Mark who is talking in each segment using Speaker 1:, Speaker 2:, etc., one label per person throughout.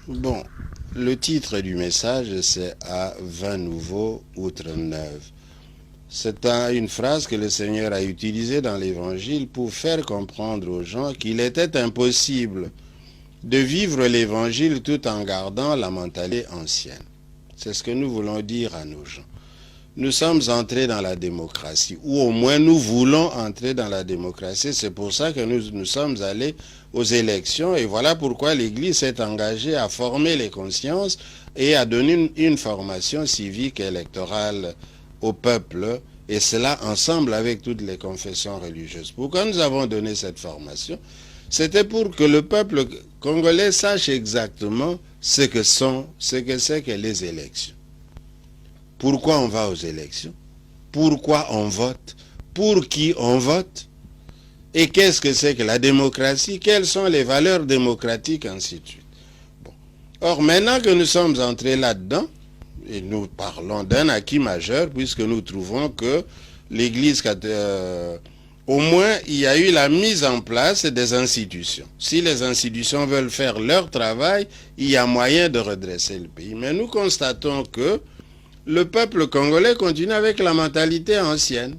Speaker 1: Bon, le titre du message, c'est à 20 nouveaux outre 9. C'est une phrase que le Seigneur a utilisée dans l'Évangile pour faire comprendre aux gens qu'il était impossible de vivre l'Évangile tout en gardant la mentalité ancienne. C'est ce que nous voulons dire à nos gens. Nous sommes entrés dans la démocratie, ou au moins nous voulons entrer dans la démocratie. C'est pour ça que nous sommes allés aux élections, et voilà pourquoi l'Église s'est engagée à former les consciences et à donner une formation civique et électorale au peuple, et cela ensemble avec toutes les confessions religieuses. Pourquoi nous avons donné cette formation? C'était pour que le peuple congolais sache exactement ce que c'est que les élections. Pourquoi on va aux élections? Pourquoi on vote? Pour qui on vote? Et qu'est-ce que c'est que la démocratie? Quelles sont les valeurs démocratiques, ainsi de suite. Bon. Or, maintenant que nous sommes entrés là-dedans, et nous parlons d'un acquis majeur, puisque nous trouvons que l'Église, au moins, il y a eu la mise en place des institutions. Si les institutions veulent faire leur travail, il y a moyen de redresser le pays. Mais nous constatons que le peuple congolais continue avec la mentalité ancienne,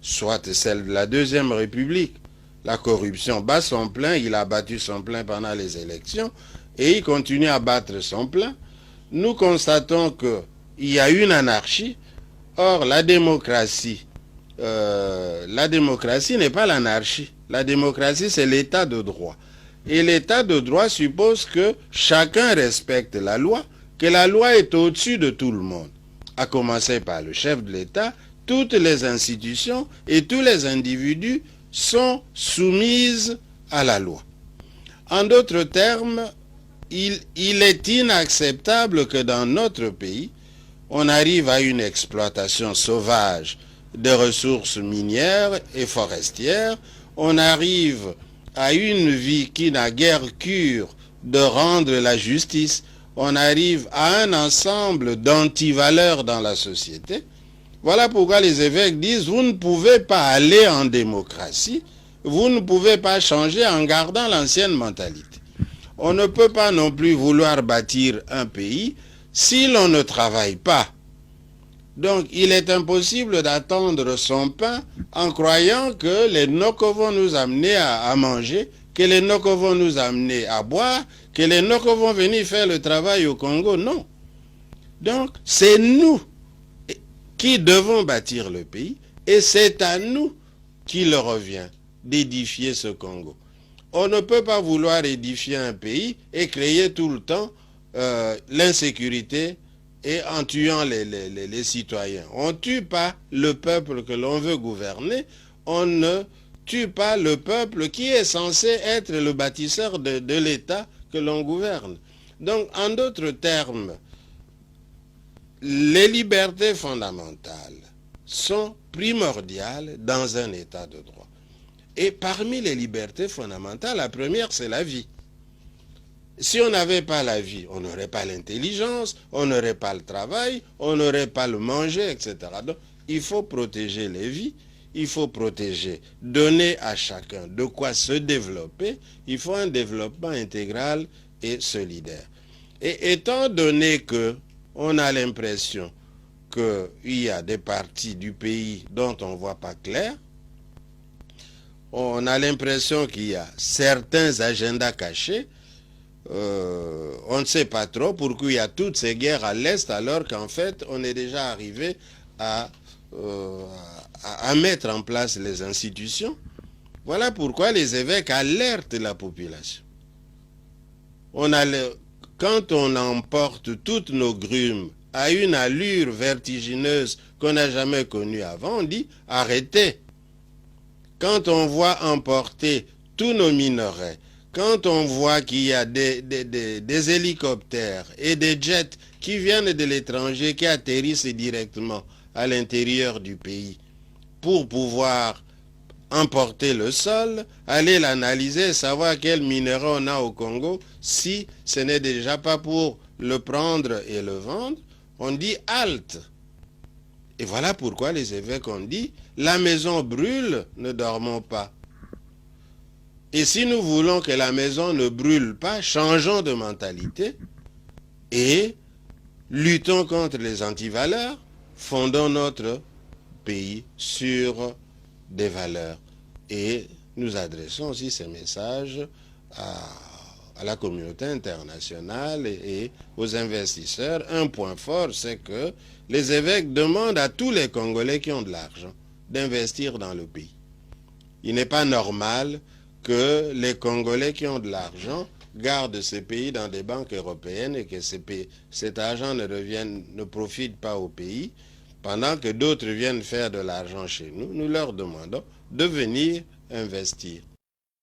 Speaker 1: soit celle de la Deuxième République. La corruption bat son plein, il a battu son plein pendant les élections, et il continue à battre son plein. Nous constatons qu'il y a une anarchie. Or, la démocratie n'est pas l'anarchie. La démocratie, c'est l'état de droit. Et l'état de droit suppose que chacun respecte la loi, que la loi est au-dessus de tout le monde. À commencer par le chef de l'État, toutes les institutions et tous les individus sont soumises à la loi. En d'autres termes, il est inacceptable que dans notre pays, on arrive à une exploitation sauvage des ressources minières et forestières, on arrive à une vie qui n'a guère cure de rendre la justice, on arrive à un ensemble d'antivaleurs dans la société. Voilà pourquoi les évêques disent, vous ne pouvez pas aller en démocratie, vous ne pouvez pas changer en gardant l'ancienne mentalité. On ne peut pas non plus vouloir bâtir un pays si l'on ne travaille pas. Donc, il est impossible d'attendre son pain en croyant que les nocos vont nous amener à manger, que les nocos vont nous amener à boire, que les nocos vont venir faire le travail au Congo. Non. Donc, c'est nous qui devons bâtir le pays et c'est à nous qu'il revient d'édifier ce Congo. On ne peut pas vouloir édifier un pays et créer tout le temps l'insécurité et en tuant les citoyens. On ne tue pas le peuple que l'on veut gouverner, on ne tue pas le peuple qui est censé être le bâtisseur de l'État que l'on gouverne. Donc, en d'autres termes, les libertés fondamentales sont primordiales dans un État de droit. Et parmi les libertés fondamentales, la première, c'est la vie. Si on n'avait pas la vie, on n'aurait pas l'intelligence, on n'aurait pas le travail, on n'aurait pas le manger, etc. Donc, il faut protéger les vies, il faut protéger, donner à chacun de quoi se développer. Il faut un développement intégral et solidaire. Et étant donné qu'on a l'impression qu'il y a des parties du pays dont on ne voit pas clair, on a l'impression qu'il y a certains agendas cachés, on ne sait pas trop pourquoi il y a toutes ces guerres à l'Est alors qu'en fait on est déjà arrivé à mettre en place les institutions. Voilà pourquoi les évêques alertent la population. Quand on emporte toutes nos grumes à une allure vertigineuse qu'on n'a jamais connue avant, on dit arrêtez. Quand on voit emporter tous nos minerais, quand on voit qu'il y a des hélicoptères et des jets qui viennent de l'étranger, qui atterrissent directement à l'intérieur du pays pour pouvoir emporter le sol, aller l'analyser, savoir quel minerai on a au Congo, si ce n'est déjà pas pour le prendre et le vendre, on dit halte. Et voilà pourquoi les évêques ont dit, la maison brûle, ne dormons pas. Et si nous voulons que la maison ne brûle pas, changeons de mentalité Et luttons contre les antivaleurs, fondons notre pays sur des valeurs. Et nous adressons aussi ces messages à la communauté internationale et aux investisseurs. Un point fort, c'est que les évêques demandent à tous les Congolais qui ont de l'argent d'investir dans le pays. Il n'est pas normal que les Congolais qui ont de l'argent gardent ces pays dans des banques européennes et que cet argent ne profite pas au pays, pendant que d'autres viennent faire de l'argent chez nous. Nous leur demandons de venir investir.